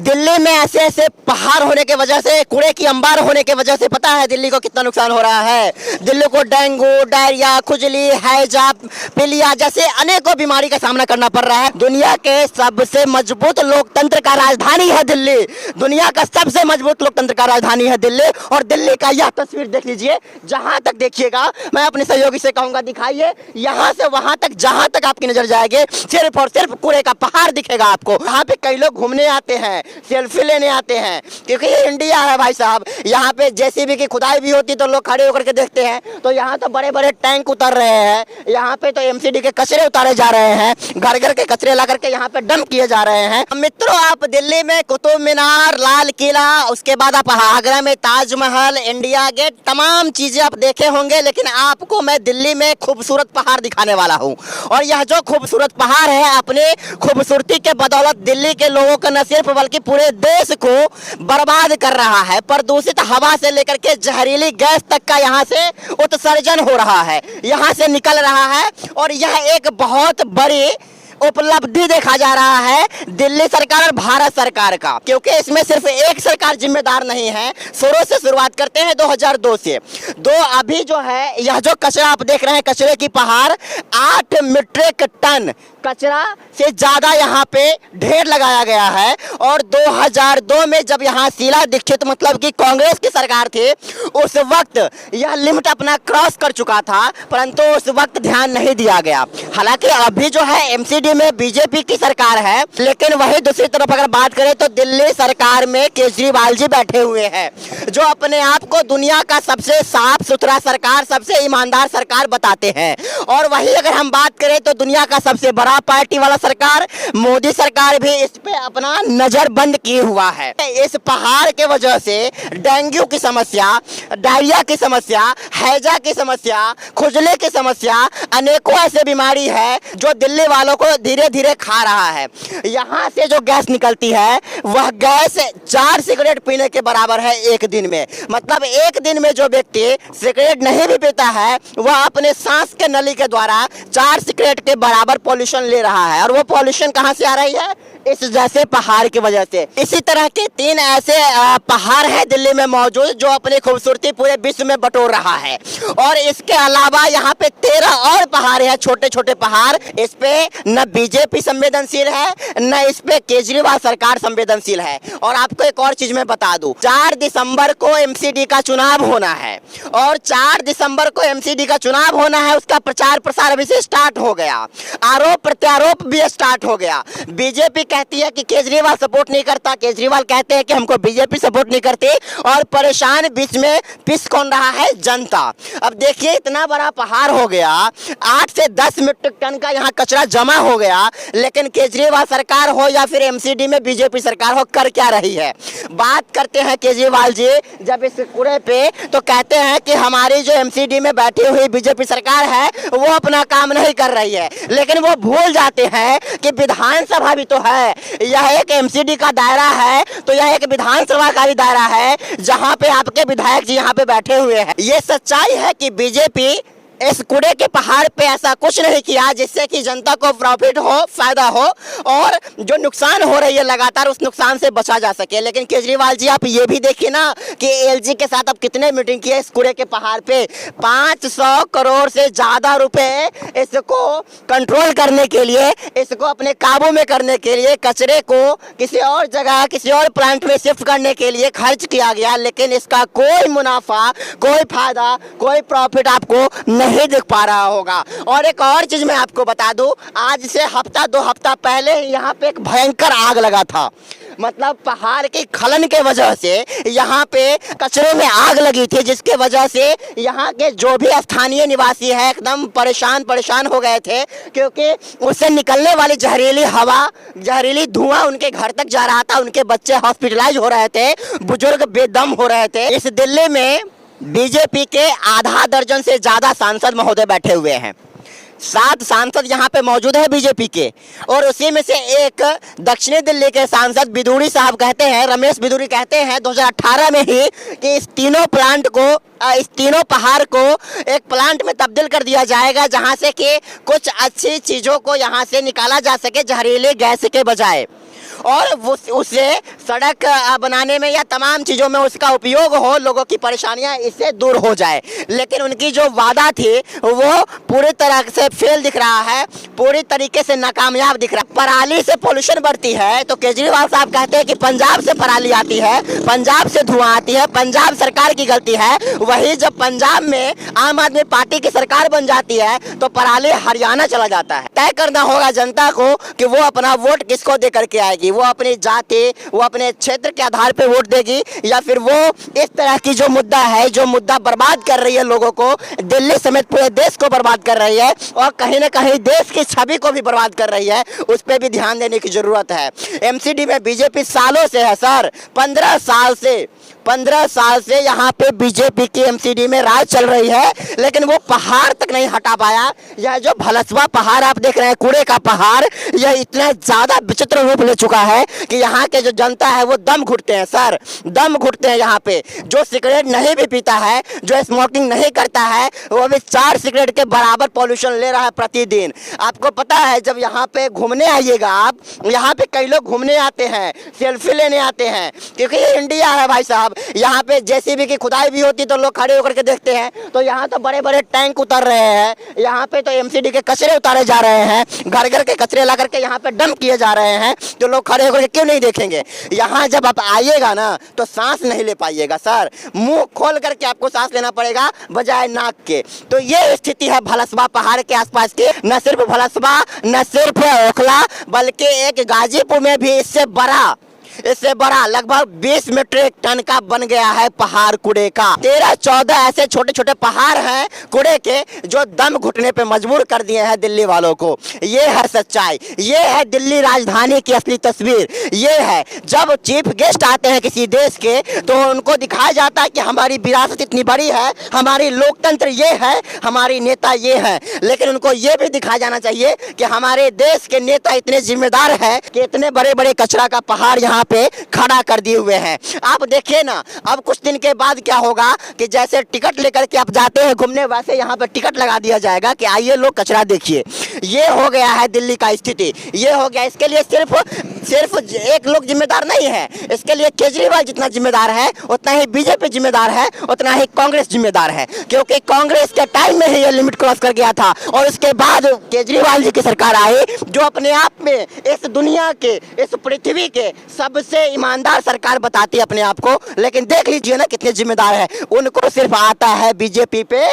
दिल्ली में ऐसे ऐसे पहाड़ होने के वजह से, कूड़े की अंबार होने के वजह से पता है दिल्ली को कितना नुकसान हो रहा है। दिल्ली को डेंगू, डायरिया, खुजली, हैजा, पीलिया जैसे अनेकों बीमारी का सामना करना पड़ रहा है। दुनिया के सबसे मजबूत लोकतंत्र का राजधानी है दिल्ली। दुनिया का सबसे मजबूत लोकतंत्र का राजधानी है दिल्ली। और दिल्ली का यह तस्वीर देख लीजिए, जहां तक देखिएगा, मैं अपने सहयोगी से कहूंगा दिखाइए, यहां से वहां तक जहां तक आपकी नजर जाएगी सिर्फ और सिर्फ कूड़े का पहाड़ दिखेगा आपको। यहाँ पे कई लोग घूमने आते हैं, सेल्फी लेने आते हैं, क्योंकि ये इंडिया है भाई साहब। यहाँ पे जेसीबी की खुदाई भी होती तो लोग खड़े होकर के देखते हैं। तो यहाँ तो बड़े बड़े टैंक उतर रहे हैं, यहाँ पे तो एमसीडी के कचरे उतारे जा रहे हैं, घर घर के कचरे ला करके यहाँ पे डंप किए जा रहे हैं। मित्रों, आप दिल्ली में कुतुब मीनार, लाल किला, उसके बाद आप आगरा में ताजमहल, इंडिया गेट, तमाम चीजें आप देखे होंगे, लेकिन आपको मैं दिल्ली में खूबसूरत पहाड़ दिखाने वाला हूँ। और यह जो खूबसूरत पहाड़ है, अपने खूबसूरती के बदौलत दिल्ली के लोगों को न सिर्फ बल्कि पूरे देश को बर्बाद कर रहा है। प्रदूषित हवा से लेकर के जहरीली गैस तक का यहाँ से उत्सर्जन हो रहा है, यहाँ से निकल रहा है। और यह एक बहुत बड़ी उपलब्धि देखा जा रहा है दिल्ली सरकार और भारत सरकार का, क्योंकि इसमें सिर्फ एक सरकार जिम्मेदार नहीं है। शुरू से शुरुआत करते हैं 2002 से। अभी जो है यह जो कचरा आप देख रहे हैं, कचरे की पहाड़, 8 मीट्रिक टन कचरा से ज्यादा यहाँ पे ढेर लगाया गया है। और 2002 में जब यहाँ शीला दीक्षित मतलब कि कांग्रेस की सरकार थी, उस वक्त यह लिमिट अपना क्रॉस कर चुका था, परंतु उस वक्त ध्यान नहीं दिया गया। हालांकि अभी जो है एमसीडी में बीजेपी की सरकार है, लेकिन वही दूसरी तरफ अगर बात करें तो दिल्ली सरकार में केजरीवाल जी बैठे हुए हैं, जो अपने आप को दुनिया का सबसे साफ सुथरा सरकार, सबसे ईमानदार सरकार बताते हैं। और वही अगर हम बात करें तो दुनिया का सबसे बड़ा पार्टी वाला सरकार मोदी सरकार भी इस पे अपना नजर बंद किए हुआ है। इस पहाड़ के वजह से डेंगू की समस्या, डायरिया की समस्या, हैजा की समस्या, खुजले की समस्या, अनेकों ऐसे बीमारी है जो दिल्ली वालों को धीरे धीरे खा रहा है। यहाँ से जो गैस निकलती है वह गैस 4 सिगरेट पीने के बराबर है एक दिन में। मतलब एक दिन में जो व्यक्ति सिगरेट नहीं भी पीता है, वह अपने सांस के नली के द्वारा 4 सिगरेट के बराबर पॉल्यूशन ले रहा है। और वो पॉल्यूशन कहां से आ रही है? इस जैसे पहाड़ की वजह से। इसी तरह के 3 ऐसे पहाड़ हैं दिल्ली में मौजूद, जो अपनी खूबसूरती पूरे विश्व में बटोर रहा है। और इसके अलावा यहाँ पे 13 और पहाड़ हैं, छोटे छोटे पहाड़। इस पे न बीजेपी संवेदनशील है, न इस पे केजरीवाल सरकार संवेदनशील है। और आपको एक और चीज मैं बता दूं, 4 दिसंबर को एमसीडी का चुनाव होना है। और 4 दिसंबर को एमसीडी का चुनाव होना है, उसका प्रचार प्रसार अभी से स्टार्ट हो गया, आरोप प्रत्यारोप भी स्टार्ट हो गया। बीजेपी कहती है कि केजरीवाल सपोर्ट नहीं करता, केजरीवाल कहते हैं कि हमको बीजेपी सपोर्ट नहीं करती। और परेशान बीच में पिस कौन रहा है? जनता। अब देखिए, इतना बड़ा पहाड़ हो गया, 8 से 10 मीट्रिक टन का यहाँ कचरा जमा हो गया, लेकिन केजरीवाल सरकार हो या फिर एमसीडी में बीजेपी सरकार हो, कर क्या रही है? बात करते हैं केजरीवाल जी जब इस कूड़े पे, तो कहते हैं कि हमारी जो एमसीडी में बैठी हुई बीजेपी सरकार है वो अपना काम नहीं कर रही है। लेकिन वो भूल जाते हैं कि विधानसभा भी तो है, यह एक एमसीडी का दायरा है, तो यह एक विधानसभा का भी दायरा है, जहां पे आपके विधायक जी यहाँ पे बैठे हुए हैं। ये सच्चाई है कि बीजेपी इस कूड़े के पहाड़ पे ऐसा कुछ नहीं किया जिससे कि जनता को प्रॉफिट हो, फायदा हो, और जो नुकसान हो रही है लगातार उस नुकसान से बचा जा सके। लेकिन केजरीवाल जी, आप ये भी देखिए ना कि एलजी के साथ अब कितने मीटिंग किए इस कूड़े के पहाड़ पे। 500 करोड़ से ज्यादा रुपए इसको कंट्रोल करने के लिए, इसको अपने काबू में करने के लिए, कचरे को किसी और जगह, किसी और प्लांट में शिफ्ट करने के लिए खर्च किया गया। लेकिन इसका कोई मुनाफा, कोई फायदा, कोई प्रॉफिट आपको नहीं दिख पा रहा होगा। और एक और चीज मैं आपको बता दूं, आज से हफ्ता 2 हफ्ता पहले यहाँ पे एक भयंकर आग लगा था। मतलब पहाड़ की खलन के वजह से यहाँ पे कचरे में आग लगी थी, जिसके वजह से यहाँ के जो भी स्थानीय निवासी है एकदम परेशान हो गए थे, क्योंकि उससे निकलने वाली जहरीली हवा, जहरीली धुआं उनके घर तक जा रहा था। उनके बच्चे हॉस्पिटलाइज हो रहे थे, बुजुर्ग बेदम हो रहे थे। इस दिल्ली में बीजेपी के आधा दर्जन से ज्यादा सांसद महोदय बैठे हुए हैं। 7 सांसद यहाँ पे मौजूद है बीजेपी के, और उसी में से एक दक्षिणी दिल्ली के सांसद बिदुरी साहब कहते हैं, रमेश बिदुरी कहते हैं 2018 में ही कि इस तीनों पहाड़ को एक प्लांट में तब्दील कर दिया जाएगा, जहाँ से कि कुछ अच्छी चीज़ों को यहाँ से निकाला जा सके जहरीले गैस के बजाय। और उससे सड़क बनाने में या तमाम चीज़ों में उसका उपयोग हो, लोगों की परेशानियां इससे दूर हो जाए। लेकिन उनकी जो वादा थी वो पूरी तरह से फेल दिख रहा है, पूरी तरीके से नाकामयाब दिख रहा है। पराली से पोल्यूशन बढ़ती है तो केजरीवाल साहब कहते हैं कि पंजाब से पराली आती है, पंजाब से धुआं आती है, पंजाब सरकार की गलती है। वही जब पंजाब में आम आदमी पार्टी की सरकार बन जाती है तो पराली हरियाणा चला जाता है। तय करना होगा जनता को कि वो अपना वोट किसको दे करके आएगी, वो अपनी जाति, वो अपने क्षेत्र के आधार पर वोट देगी, या फिर वो इस तरह की जो मुद्दा है, जो मुद्दा बर्बाद कर रही है लोगों को, दिल्ली समेत पूरे देश को बर्बाद कर रही है और कहीं ना कहीं देश की छवि को भी बर्बाद कर रही है, उस पर भी ध्यान देने की जरूरत है। एमसीडी में बीजेपी सालों से है सर, 15 साल से यहाँ पे बीजेपी की एमसीडी में राज चल रही है, लेकिन वो पहाड़ तक नहीं हटा पाया। यह जो भलसवा पहाड़ आप देख रहे हैं, कूड़े का पहाड़, यह इतना ज्यादा विचित्र रूप ले चुका है कि यहाँ के जो जनता है वो दम घुटते हैं सर, दम घुटते हैं। यहाँ पे जो सिगरेट नहीं भी पीता है, जो स्मोकिंग नहीं करता है, वो भी 4 सिगरेट के बराबर पॉल्यूशन ले रहा है प्रतिदिन। आपको पता है जब यहाँ पे घूमने आइएगा आप, यहाँ पे कई लोग घूमने आते हैं, सेल्फी लेने आते हैं, क्योंकि ये इंडिया है भाई साहब। यहाँ पे जेसीबी की खुदाई भी होती तो लोग खड़े होकर के देखते हैं, तो यहाँ तो बड़े बड़े टैंक उतर रहे हैं, यहाँ पे तो एमसीडी के कचरे उतारे जा रहे हैं, घर घर के कचरे ला करके यहाँ पे डंप किए जा रहे हैं, तो लोग खड़े होकर के क्यों नहीं देखेंगे। यहाँ जब आप आइएगा ना तो सांस नहीं ले पाइएगा सर, मुंह खोल करके आपको सांस लेना पड़ेगा बजाय नाक के। तो ये स्थिति है भलसवा पहाड़ के आसपास की। न सिर्फ भलसवा, न सिर्फ ओखला, बल्कि एक गाजीपुर में भी इससे बड़ा लगभग 20 मीट्रिक टन का बन गया है पहाड़ कूड़े का। 13-14 ऐसे छोटे छोटे पहाड़ हैं कूड़े के जो दम घुटने पे मजबूर कर दिए हैं दिल्ली वालों को। ये है सच्चाई, ये है दिल्ली राजधानी की असली तस्वीर। ये है जब चीफ गेस्ट आते हैं किसी देश के तो उनको दिखाया जाता है कि हमारी विरासत इतनी बड़ी है, हमारी लोकतंत्र ये है, हमारी नेता ये है, लेकिन उनको ये भी दिखाया जाना चाहिए कि हमारे देश के नेता इतने जिम्मेदार है कि इतने बड़े बड़े कचरा का पहाड़ यहाँ पे खड़ा कर दिए हुए हैं। आप देखिए ना, अब कुछ दिन के बाद क्या होगा कि जैसे टिकट लेकर के आप जाते हैं घूमने, वैसे यहाँ पे टिकट लगा दिया जाएगा कि आइए लोग कचरा देखिए। ये हो गया है दिल्ली का स्थिति, ये हो गया। इसके लिए सिर्फ एक लोग जिम्मेदार नहीं है, इसके लिए केजरीवाल जितना जिम्मेदार है उतना ही बीजेपी जिम्मेदार है, उतना ही कांग्रेस जिम्मेदार है, क्योंकि कांग्रेस के टाइम में ही ये लिमिट क्रॉस कर गया था और उसके बाद केजरीवाल जी की सरकार आई जो अपने आप में इस दुनिया के, इस पृथ्वी के सबसे ईमानदार सरकार बताती है अपने आप को। लेकिन देख लीजिए ना कितने जिम्मेदार है, उनको सिर्फ आता है बीजेपी पे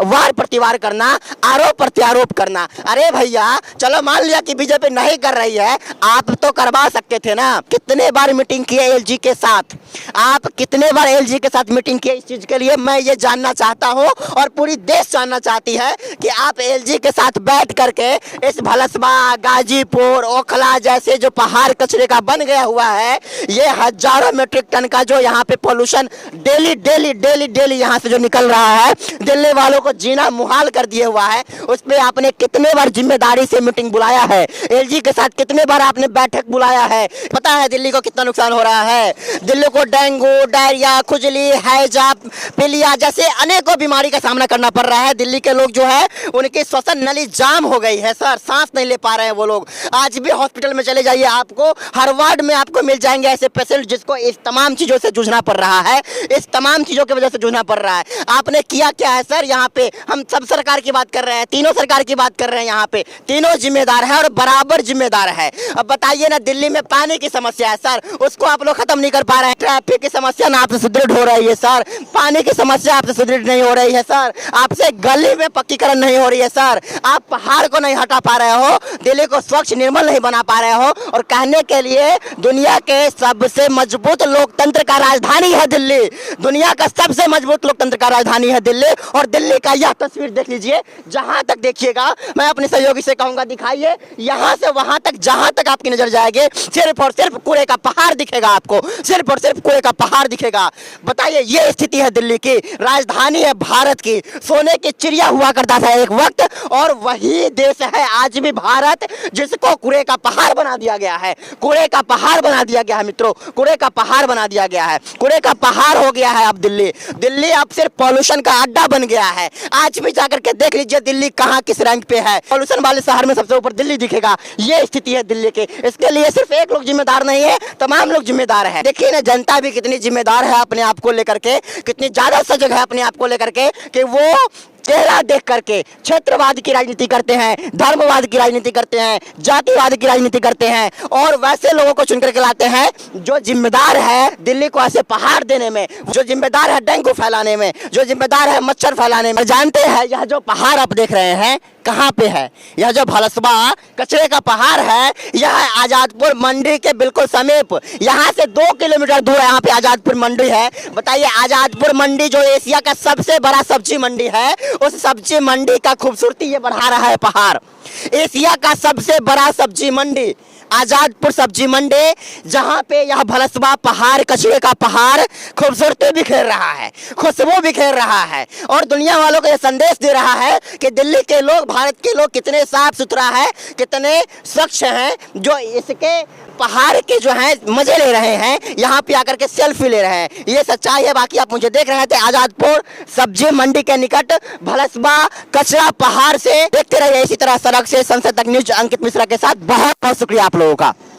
वार प्रतिवार करना, आरोप प्रत्यारोप करना। अरे भैया चलो मान लिया कि बीजेपी नहीं कर रही है, आप तो करवा सकते थे ना। कितने बार मीटिंग किए एलजी के साथ, आप कितने बार एलजी के साथ मीटिंग किए इस चीज के लिए, मैं ये जानना चाहता हूँ और पूरी देश जानना चाहती है कि आप एलजी के साथ बैठ करके इस भलसवा, गाजीपुर, ओखला जैसे जो पहाड़ कचरे का बन गया हुआ है, ये हजारों मीट्रिक टन का जो यहाँ पे पोल्यूशन डेली यहाँ से जो निकल रहा है, दिल्ली वालों को जीना मुहाल कर दिया हुआ है, उस पर आपने कितने बार जिम्मेदारी से मीटिंग बुलाया है, एलजी के साथ कितने बार आपने बैठक बुलाया है। पता है दिल्ली को कितना नुकसान हो रहा है। दिल्ली को डेंगू, डायरिया, खुजली, हैजा, पीलिया जैसे अनेकों बीमारी का सामना करना पड़ रहा है। दिल्ली के लोग जो है उनकी श्वसन नली जाम हो गई है सर, सांस नहीं ले पा रहे हैं वो लोग। आज भी हॉस्पिटल में चले जाइए, आपको हर वार्ड में आपको मिल जाएंगे ऐसे पेशेंट जिसको इस तमाम चीजों से जूझना पड़ रहा है, इस तमाम चीजों की वजह से जूझना पड़ रहा है। आपने किया क्या है सर? यहाँ पे हम सब सरकार की बात कर रहे हैं, तीनों सरकार की बात कर रहे हैं, यहाँ पे तीनों जिम्मेदार है और बराबर जिम्मेदार है। अब बताइए ना, दिल्ली में पानी की समस्या है सर, उसको आप लोग खत्म नहीं कर पा रहे हैं। ट्रैफिक की समस्या ना आपसे सुदृढ़ हो रही है सर, पानी की समस्या आपसे सुदृढ़ नहीं हो रही है सर, आपसे गली में पक्कीकरण नहीं हो रही है सर, आप पहाड़ को नहीं हटा पा रहे हो, दिल्ली को स्वच्छ निर्मल नहीं बना पा रहे हो, और कहने के लिए दुनिया के सबसे मजबूत लोकतंत्र का राजधानी है दिल्ली, दुनिया का सबसे मजबूत लोकतंत्र का राजधानी है दिल्ली। और दिल्ली का यह तस्वीर देख लीजिए, जहां तक देखिएगा, मैं अपने सहयोगी से कहूंगा दिखाइए, यहां से वहां तक जहां तक आपकी नजर जाएगी सिर्फ और सिर्फ कूड़े का पहाड़ दिखेगा आपको, सिर्फ और सिर्फ कूड़े का पहाड़ दिखेगा। बताइए, ये स्थिति है दिल्ली की, राजधानी है भारत की, सोने की चिड़िया हुआ करता था एक वक्त, और वही देश है आज भी भारत, जिसको कूड़े का पहाड़ बना दिया गया है। कूड़े का पहाड़ बना दिया गया है मित्रों, कूड़े का पहाड़ बना दिया गया है, कूड़े का पहाड़ हो गया है अब दिल्ली। दिल्ली अब सिर्फ पॉल्यूशन का अड्डा बन गया है। आज भी जाकर के देख लीजिए दिल्ली कहाँ किस रैंक पे है। पॉल्यूशन वाले शहर में सबसे ऊपर दिल्ली दिखेगा। ये स्थिति है दिल्ली की। इसके लिए सिर्फ एक लोग जिम्मेदार नहीं है, तमाम लोग जिम्मेदार है। देखिए ना, जनता भी कितनी जिम्मेदार है अपने आप को लेकर के, कितनी ज्यादा सजग है अपने आप को लेकर के कि वो चेहरा देख करके क्षेत्रवाद की राजनीति करते हैं, धर्मवाद की राजनीति करते हैं, जातिवाद की राजनीति करते हैं, और वैसे लोगों को चुन करके लाते हैं जो जिम्मेदार है दिल्ली को ऐसे पहाड़ देने में, जो जिम्मेदार है डेंगू फैलाने में, जो जिम्मेदार है मच्छर फैलाने में। जानते हैं यह जो पहाड़ आप देख रहे हैं कहाँ पे है? यह जो भलसबा कचरे का पहाड़ है, यह है आजादपुर मंडी के बिल्कुल समीप। यहाँ से 2 किलोमीटर दूर यहाँ पे आजादपुर मंडी है। बताइए, आजादपुर मंडी जो एशिया का सबसे बड़ा सब्जी मंडी है, उस सब्जी मंडी का खूबसूरती ये बढ़ा रहा है पहाड़। एशिया का सबसे बड़ा सब्जी मंडी आजादपुर सब्जी मंडी, जहां पे यह भलसबा पहाड़, कचरे का पहाड़ खूबसूरती बिखेर रहा है, खुशबू बिखेर रहा है, और दुनिया वालों को यह संदेश दे रहा है कि दिल्ली के लोग, भारत के लोग कितने साफ सुथरा है, कितने स्वच्छ हैं, जो इसके पहाड़ के जो है मजे ले रहे हैं, यहाँ पे आकर के सेल्फी ले रहे हैं। ये सच्चाई है। बाकी आप मुझे देख रहे थे आजादपुर सब्जी मंडी के निकट भलसबा कचरा पहाड़ से। देखते रहिए इसी तरह सड़क से संसद तक न्यूज अंकित मिश्रा के साथ। बहुत बहुत शुक्रिया आप लोगों का।